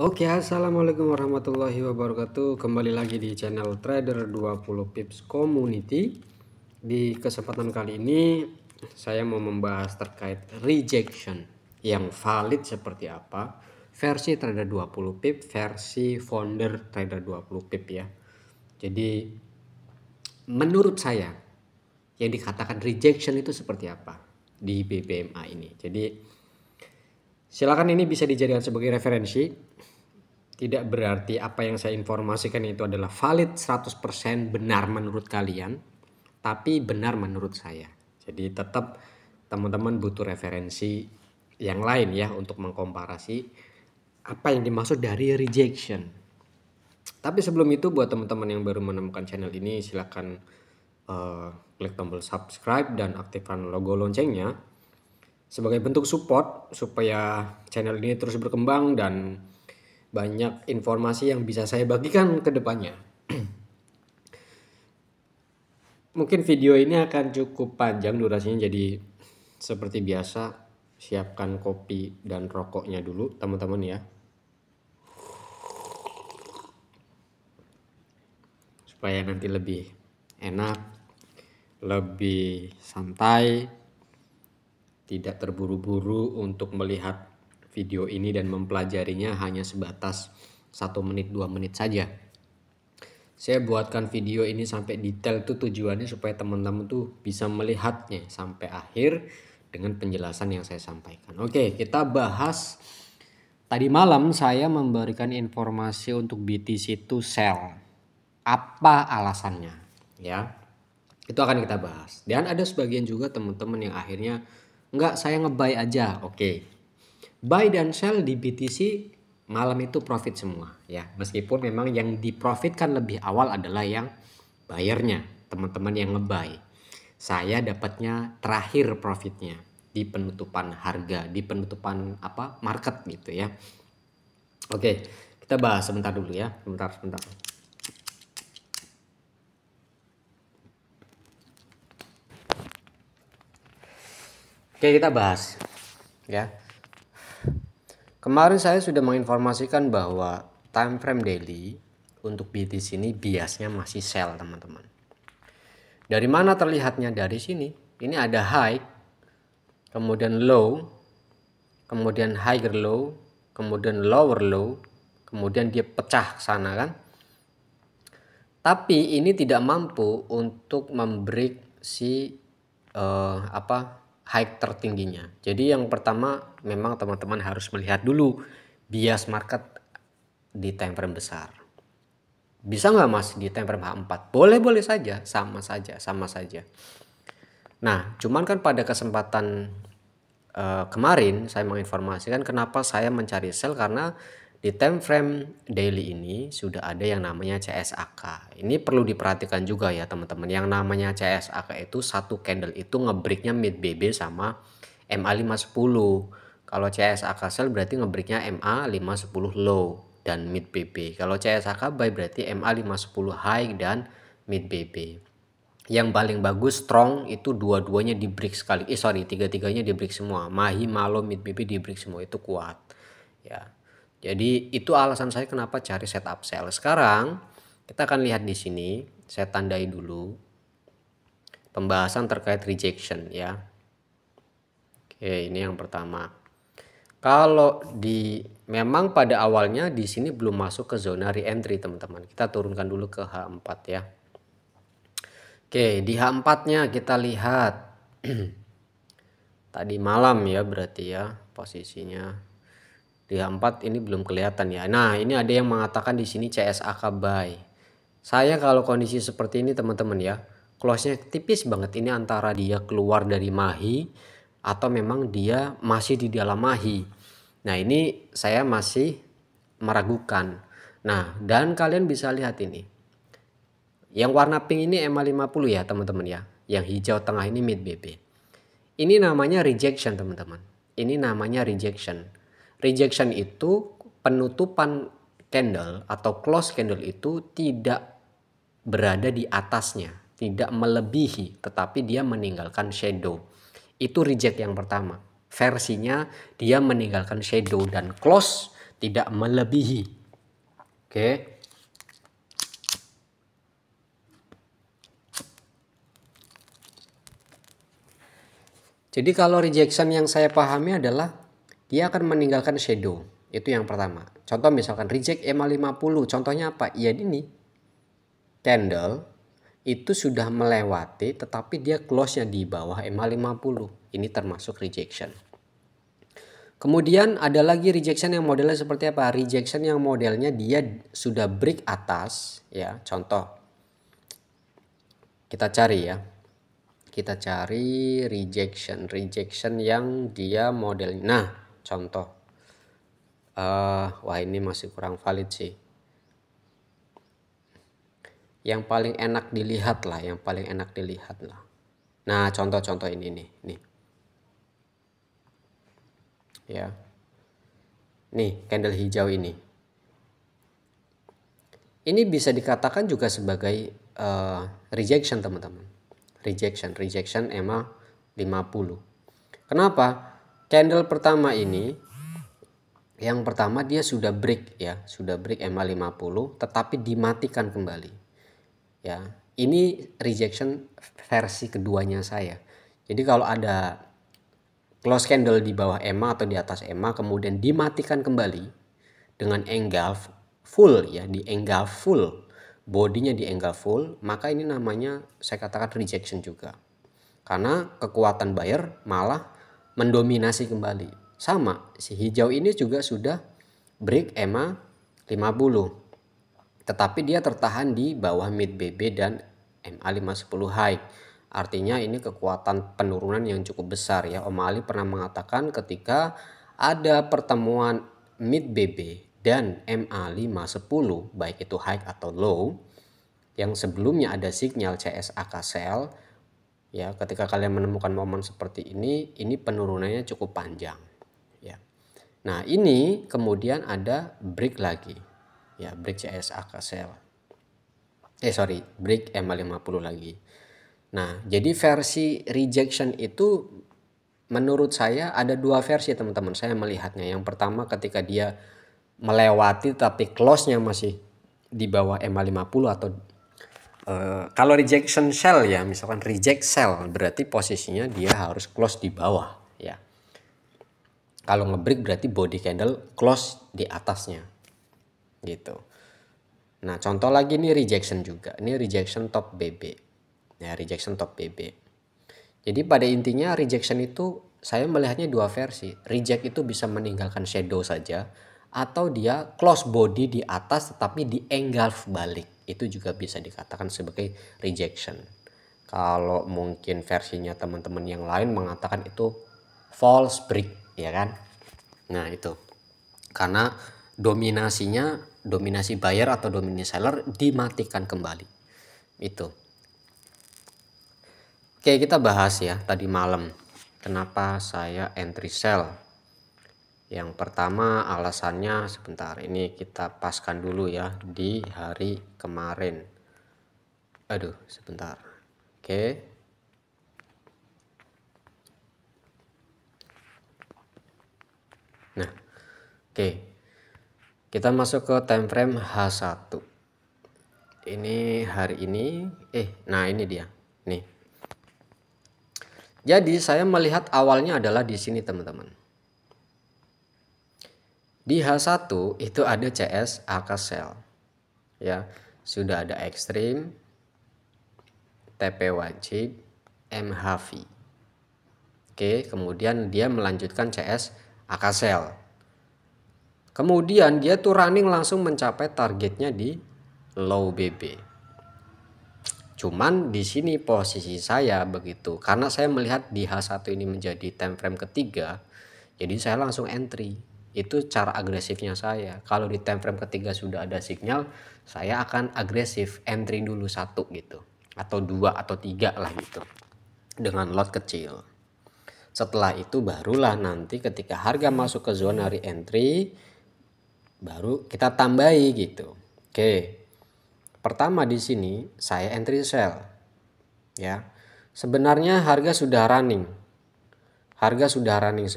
Oke, assalamualaikum warahmatullahi wabarakatuh. Kembali lagi di channel Trader 20 Pips Community. Di kesempatan kali ini saya mau membahas terkait rejection yang valid seperti apa, versi Trader 20 Pip, versi founder Trader 20 Pip ya. Jadi menurut saya yang dikatakan rejection itu seperti apa di BBMA ini. Jadi silakan ini bisa dijadikan sebagai referensi. Tidak berarti apa yang saya informasikan itu adalah valid 100% benar menurut kalian, tapi benar menurut saya. Jadi tetap teman-teman butuh referensi yang lain ya untuk mengkomparasi apa yang dimaksud dari rejection. Tapi sebelum itu buat teman-teman yang baru menemukan channel ini, silakan klik tombol subscribe dan aktifkan logo loncengnya sebagai bentuk support supaya channel ini terus berkembang dan banyak informasi yang bisa saya bagikan ke depannya. Mungkin video ini akan cukup panjang durasinya, jadi seperti biasa siapkan kopi dan rokoknya dulu teman-teman ya. Supaya nanti lebih enak, lebih santai, tidak terburu-buru untuk melihat video ini dan mempelajarinya hanya sebatas 1 menit 2 menit saja. Saya buatkan video ini sampai detail tuh tujuannya supaya teman-teman tuh bisa melihatnya sampai akhir dengan penjelasan yang saya sampaikan. Oke, kita bahas. Tadi malam saya memberikan informasi untuk BTC to sell. Apa alasannya? Ya, itu akan kita bahas. Dan ada sebagian juga teman-teman yang akhirnya enggak, saya nge-buy aja. Oke. Buy dan sell di BTC malam itu profit semua ya. Meskipun memang yang diprofitkan lebih awal adalah yang bayarnya, teman-teman yang nge-buy. Saya dapatnya terakhir profitnya di penutupan harga, di penutupan market gitu ya. Oke, kita bahas sebentar dulu ya. Sebentar. Oke, kita bahas ya. Kemarin saya sudah menginformasikan bahwa time frame daily untuk BTC ini biasnya masih sell teman-teman. Dari mana terlihatnya? Dari sini. Ini ada high, kemudian low, kemudian higher low, kemudian lower low, kemudian dia pecah ke sana kan. Tapi ini tidak mampu untuk membreak si high tertingginya. Jadi yang pertama memang teman-teman harus melihat dulu bias market di time frame besar. Bisa nggak mas di time frame H4? Boleh saja, sama saja. Nah, cuman kan pada kesempatan kemarin saya menginformasikan kenapa saya mencari sell, karena di time frame daily ini sudah ada yang namanya CSAK. Ini perlu diperhatikan juga ya teman-teman. Yang namanya CSAK itu satu candle itu ngebreaknya mid BB sama MA510. Kalau CSAK sell berarti ngebreaknya MA510 low dan mid BB. Kalau CSAK buy berarti MA510 high dan mid BB. Yang paling bagus strong itu dua-duanya di break sekali. Tiga-tiganya di break semua. Mahi, Malo, mid BB di break semua, itu kuat. Ya. Jadi itu alasan saya kenapa cari setup sell. Sekarang kita akan lihat di sini, saya tandai dulu pembahasan terkait rejection ya. Oke, ini yang pertama. Kalau memang pada awalnya di sini belum masuk ke zona re-entry teman-teman. Kita turunkan dulu ke H4 ya. Oke, di H4-nya kita lihat tadi malam ya berarti ya posisinya. Di H4 ini belum kelihatan ya. Nah, ini ada yang mengatakan di sini CSAK buy. Saya kalau kondisi seperti ini teman-teman ya, close-nya tipis banget. Ini antara dia keluar dari mahi atau memang dia masih di dalam mahi. Nah, ini saya masih meragukan. Nah, dan kalian bisa lihat ini. Yang warna pink ini MA50 ya teman-teman ya. Yang hijau tengah ini mid BB. Ini namanya rejection teman-teman. Ini namanya rejection. Rejection itu penutupan candle atau close candle itu tidak berada di atasnya, tidak melebihi, tetapi dia meninggalkan shadow. Itu reject yang pertama. Versinya dia meninggalkan shadow dan close tidak melebihi. Oke. Jadi kalau rejection yang saya pahami adalah dia akan meninggalkan shadow. Itu yang pertama. Contoh misalkan reject EMA 50. Contohnya apa? Ya ini. Candle itu sudah melewati tetapi dia close-nya di bawah EMA 50. Ini termasuk rejection. Kemudian ada lagi rejection yang modelnya seperti apa? Rejection yang modelnya dia sudah break atas, ya. Contoh. Kita cari ya. Kita cari rejection yang dia model. Nah, contoh. Wah ini masih kurang valid sih. Yang paling enak dilihat lah, Nah, contoh-contoh ini nih. Ya. Nih, candle hijau ini. Ini bisa dikatakan juga sebagai rejection, teman-teman. Rejection EMA 50. Kenapa? Candle pertama ini, yang pertama dia sudah break ya, EMA 50 tetapi dimatikan kembali. Ya, ini rejection versi keduanya saya. Jadi kalau ada close candle di bawah EMA atau di atas EMA kemudian dimatikan kembali dengan engulf full ya, di engulf full, bodinya di engulf full, maka ini namanya saya katakan rejection juga. Karena kekuatan buyer malah mendominasi kembali. Sama, si hijau ini juga sudah break EMA 50. Tetapi dia tertahan di bawah mid BB dan MA 510 high. Artinya ini kekuatan penurunan yang cukup besar ya. Om Ali pernah mengatakan ketika ada pertemuan mid BB dan MA 510 baik itu high atau low yang sebelumnya ada sinyal CSAK sell ya, ketika kalian menemukan momen seperti ini penurunannya cukup panjang ya. Nah, ini kemudian ada break lagi ya, break CSAK sell. Break EMA 50 lagi. Nah, jadi versi rejection itu menurut saya ada dua versi, teman-teman. Saya melihatnya. Yang pertama ketika dia melewati tapi close-nya masih di bawah EMA 50 atau kalau rejection sell ya, misalkan reject sell berarti posisinya dia harus close di bawah ya. Kalau ngebreak berarti body candle close di atasnya gitu. Nah, contoh lagi nih rejection juga. Ini rejection top BB. Ya, rejection top BB. Jadi pada intinya rejection itu saya melihatnya dua versi. Reject itu bisa meninggalkan shadow saja atau dia close body di atas tetapi di engulf balik. Itu juga bisa dikatakan sebagai rejection. Kalau mungkin versinya teman-teman yang lain mengatakan itu false break, ya kan? Nah, itu. Karena dominasi buyer atau dominasi seller dimatikan kembali. Itu. Oke, kita bahas ya tadi malam kenapa saya entry sell. Yang pertama alasannya sebentar, ini kita paskan dulu ya di hari kemarin. Aduh, sebentar. Oke. Nah, oke. Kita masuk ke time frame H1. Ini hari ini, nah ini dia. Nih. Jadi saya melihat awalnya adalah di sini, teman-teman. Di H1 itu ada CSAK sell. Ya, sudah ada ekstrim, TP wajib, MHV. Oke, kemudian dia melanjutkan CSAK sell. Kemudian dia tuh running langsung mencapai targetnya di low BB. Cuman di sini posisi saya begitu, karena saya melihat di H1 ini menjadi time frame ketiga, jadi saya langsung entry. Itu cara agresifnya saya. Kalau di time frame ketiga sudah ada sinyal, saya akan agresif entry dulu 1 gitu, atau 2 atau 3 lah gitu, dengan lot kecil. Setelah itu barulah nanti ketika harga masuk ke zona re-entry baru kita tambahi gitu. Oke. Pertama di sini saya entry sell. Ya. Sebenarnya harga sudah running.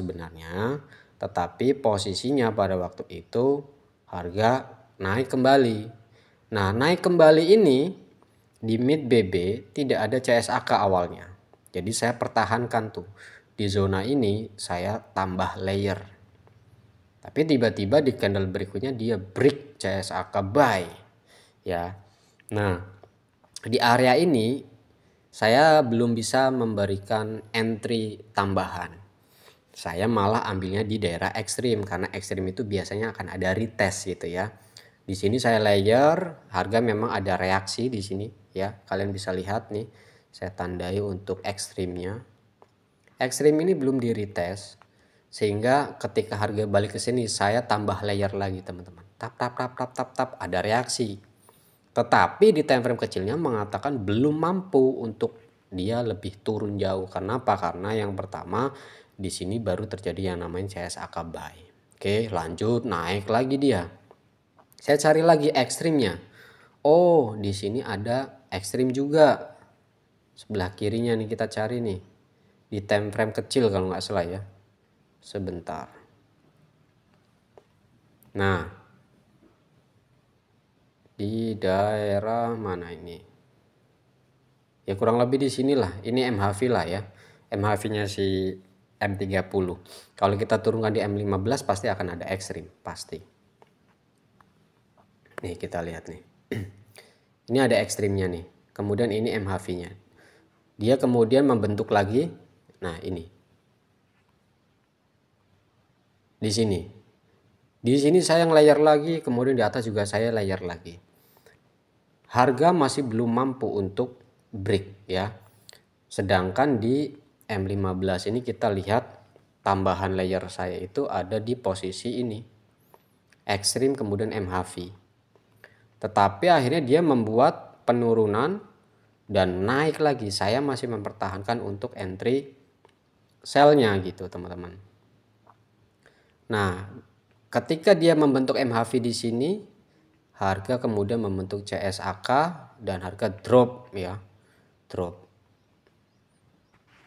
Sebenarnya tetapi posisinya pada waktu itu harga naik kembali. Nah, naik kembali ini di mid BB tidak ada CSAK awalnya. Jadi saya pertahankan tuh. Di zona ini saya tambah layer. Tapi tiba-tiba di candle berikutnya dia break CSAK buy. Ya. Nah, di area ini saya belum bisa memberikan entry tambahan. Saya malah ambilnya di daerah ekstrim karena ekstrim itu biasanya akan ada retest gitu ya. Di sini saya layer, harga memang ada reaksi di sini ya. Kalian bisa lihat nih, saya tandai untuk ekstrimnya. Ekstrim ini belum di retest sehingga ketika harga balik ke sini saya tambah layer lagi teman-teman. Tap tap tap tap tap tap ada reaksi. Tetapi di time frame kecilnya mengatakan belum mampu untuk dia lebih turun jauh. Kenapa? Karena yang pertama di sini baru terjadi yang namanya CSAK buy. Oke, lanjut naik lagi dia. Saya cari lagi ekstrimnya. Oh, di sini ada ekstrim juga. Sebelah kirinya nih kita cari nih. Di time frame kecil kalau nggak salah ya. Sebentar. Nah, di daerah mana ini? Ya kurang lebih di sinilah. Ini MHV lah ya. MHV-nya si M30. Kalau kita turunkan di M15 pasti akan ada ekstrim, pasti. Nih kita lihat nih. Ini ada ekstrimnya nih. Kemudian ini MHV-nya. Dia kemudian membentuk lagi. Nah, ini. Di sini. Di sini saya layer lagi, kemudian di atas juga saya layer lagi. Harga masih belum mampu untuk break ya. Sedangkan di M15 ini kita lihat tambahan layer saya itu ada di posisi ini. Ekstrim kemudian MHV. Tetapi akhirnya dia membuat penurunan dan naik lagi. Saya masih mempertahankan untuk entry sell-nya gitu teman-teman. Nah, ketika dia membentuk MHV di sini, harga kemudian membentuk CSAK dan harga drop ya. Drop.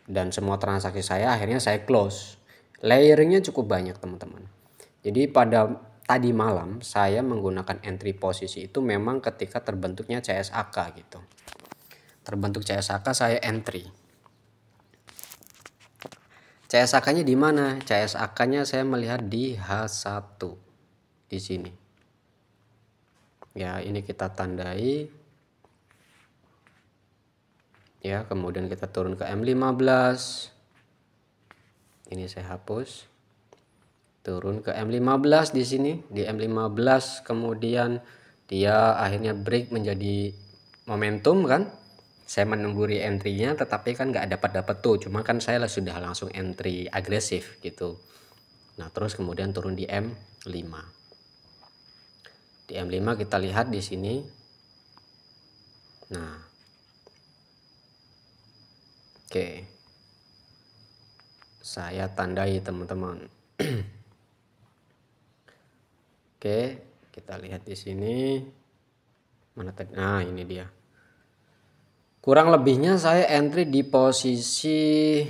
Dan semua transaksi saya akhirnya saya close. Layeringnya cukup banyak teman-teman. Jadi pada tadi malam saya menggunakan entry posisi itu memang ketika terbentuknya CSAK gitu. Terbentuk CSAK saya entry. CSAK-nya di mana? CSAK-nya saya melihat di H1 di sini. Ya, ini kita tandai. Ya, kemudian kita turun ke M15. Ini saya hapus. Turun ke M15 di sini, di M15 kemudian dia akhirnya break menjadi momentum kan. Saya menunggu re-entry-nya tetapi kan nggak dapat tuh, cuma kan saya sudah langsung entry agresif gitu. Nah, terus kemudian turun di M5. Di M5 kita lihat di sini. Nah. Oke. Saya tandai teman-teman. Oke, kita lihat di sini. Mana tadi? Nah, ini dia. Kurang lebihnya saya entry di posisi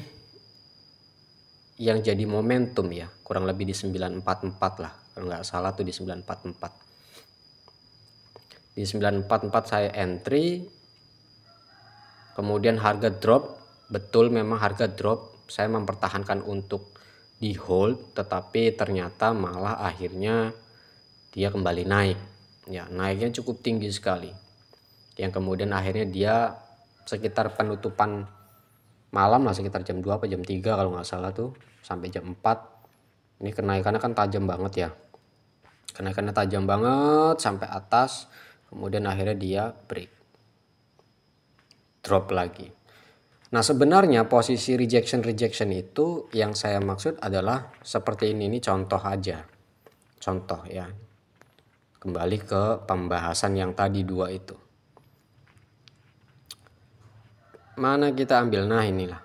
yang jadi momentum ya. Kurang lebih di 944 lah. Kalau nggak salah tuh di 944. Di 944 saya entry. Kemudian harga drop. Betul memang harga drop. Saya mempertahankan untuk di hold. Tetapi ternyata malah akhirnya dia kembali naik. Ya, naiknya cukup tinggi sekali. Yang kemudian akhirnya dia sekitar penutupan malam lah, sekitar jam 2 atau jam 3 kalau nggak salah tuh, sampai jam 4. Ini kenaikannya kan tajam banget ya. Kenaikannya tajam banget sampai atas, kemudian akhirnya dia break. Drop lagi. Nah, sebenarnya posisi rejection itu yang saya maksud adalah seperti ini contoh aja. Contoh ya. Kembali ke pembahasan yang tadi dua itu. Mana kita ambil? Nah, inilah.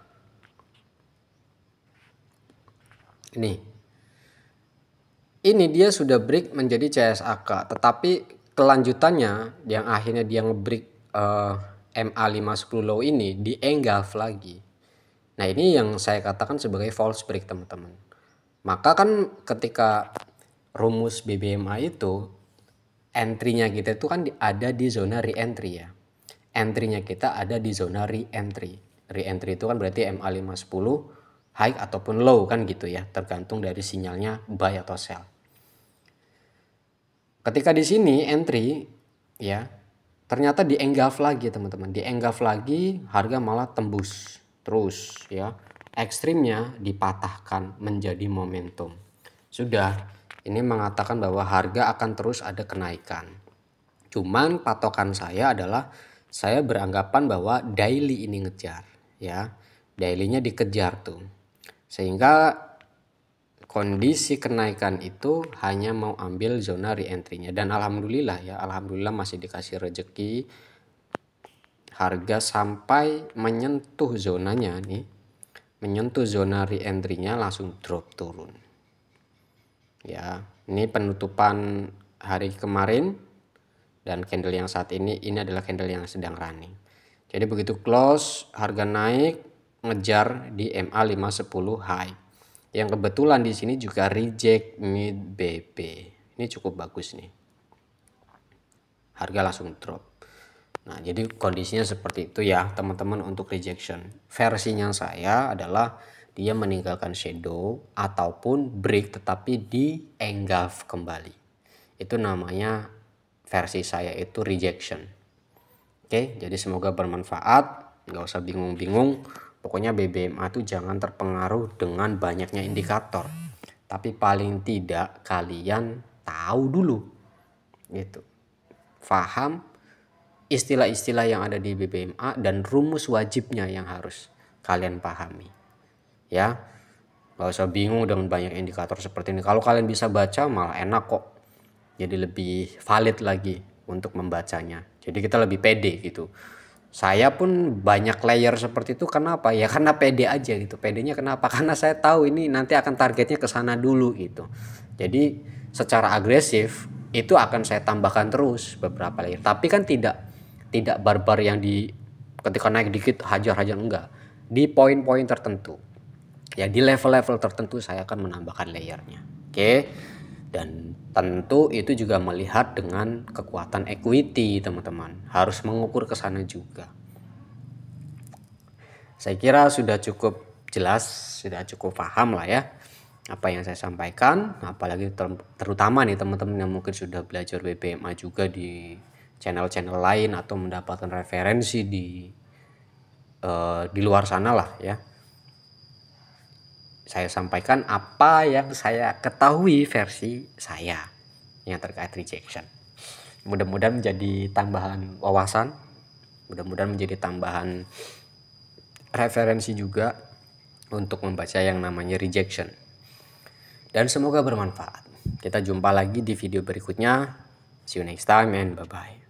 Ini dia sudah break menjadi CSAK, tetapi kelanjutannya yang akhirnya dia ngebreak MA510 low ini di engulf lagi. Nah, ini yang saya katakan sebagai false break teman-teman. Maka kan ketika rumus BBMA itu entry-nya kita itu kan ada di zona re-entry ya. Entry-nya kita ada di zona re-entry. Re-entry itu kan berarti MA510 high ataupun low kan gitu ya, tergantung dari sinyalnya buy atau sell. Ketika di sini entry ya, ternyata di engulf lagi teman-teman. Di engulf lagi harga malah tembus terus ya. Ekstrimnya dipatahkan menjadi momentum. Sudah, ini mengatakan bahwa harga akan terus ada kenaikan. Cuman patokan saya adalah saya beranggapan bahwa daily ini ngejar ya. Daily-nya dikejar tuh. Sehingga kondisi kenaikan itu hanya mau ambil zona re-entry-nya, dan alhamdulillah ya, alhamdulillah masih dikasih rezeki harga sampai menyentuh zonanya nih, menyentuh zona re-entry-nya langsung drop turun. Ya, ini penutupan hari kemarin dan candle yang saat ini adalah candle yang sedang running. Jadi begitu close harga naik ngejar di MA510 high. Yang kebetulan di sini juga reject mid BP. Ini cukup bagus nih. Harga langsung drop. Nah, jadi kondisinya seperti itu ya, teman-teman untuk rejection. Versinya saya adalah dia meninggalkan shadow ataupun break tetapi di engulf kembali. Itu namanya versi saya itu rejection. Oke, jadi semoga bermanfaat. Nggak usah bingung-bingung. Pokoknya BBMA tuh jangan terpengaruh dengan banyaknya indikator. Tapi paling tidak kalian tahu dulu. Gitu. Paham istilah-istilah yang ada di BBMA dan rumus wajibnya yang harus kalian pahami. Ya. Nggak usah bingung dengan banyak indikator seperti ini. Kalau kalian bisa baca malah enak kok. Jadi lebih valid lagi untuk membacanya. Jadi kita lebih pede gitu. Saya pun banyak layer seperti itu, kenapa? Ya karena pede aja gitu. Pedenya kenapa? Karena saya tahu ini nanti akan targetnya ke sana dulu gitu. Jadi secara agresif itu akan saya tambahkan terus beberapa layer. Tapi kan tidak barbar yang di ketika naik dikit hajar-hajar, enggak. Di poin-poin tertentu. Ya di level-level tertentu saya akan menambahkan layernya. Oke. Dan tentu itu juga melihat dengan kekuatan equity teman-teman. Harus mengukur ke sana juga. Saya kira sudah cukup jelas, sudah cukup paham lah ya apa yang saya sampaikan. Apalagi terutama nih teman-teman yang mungkin sudah belajar BBMA juga di channel-channel lain atau mendapatkan referensi di luar sana lah ya. Saya sampaikan apa yang saya ketahui versi saya yang terkait rejection. Mudah-mudahan menjadi tambahan wawasan, mudah-mudahan menjadi tambahan referensi juga untuk membaca yang namanya rejection. Dan semoga bermanfaat. Kita jumpa lagi di video berikutnya. See you next time and bye-bye.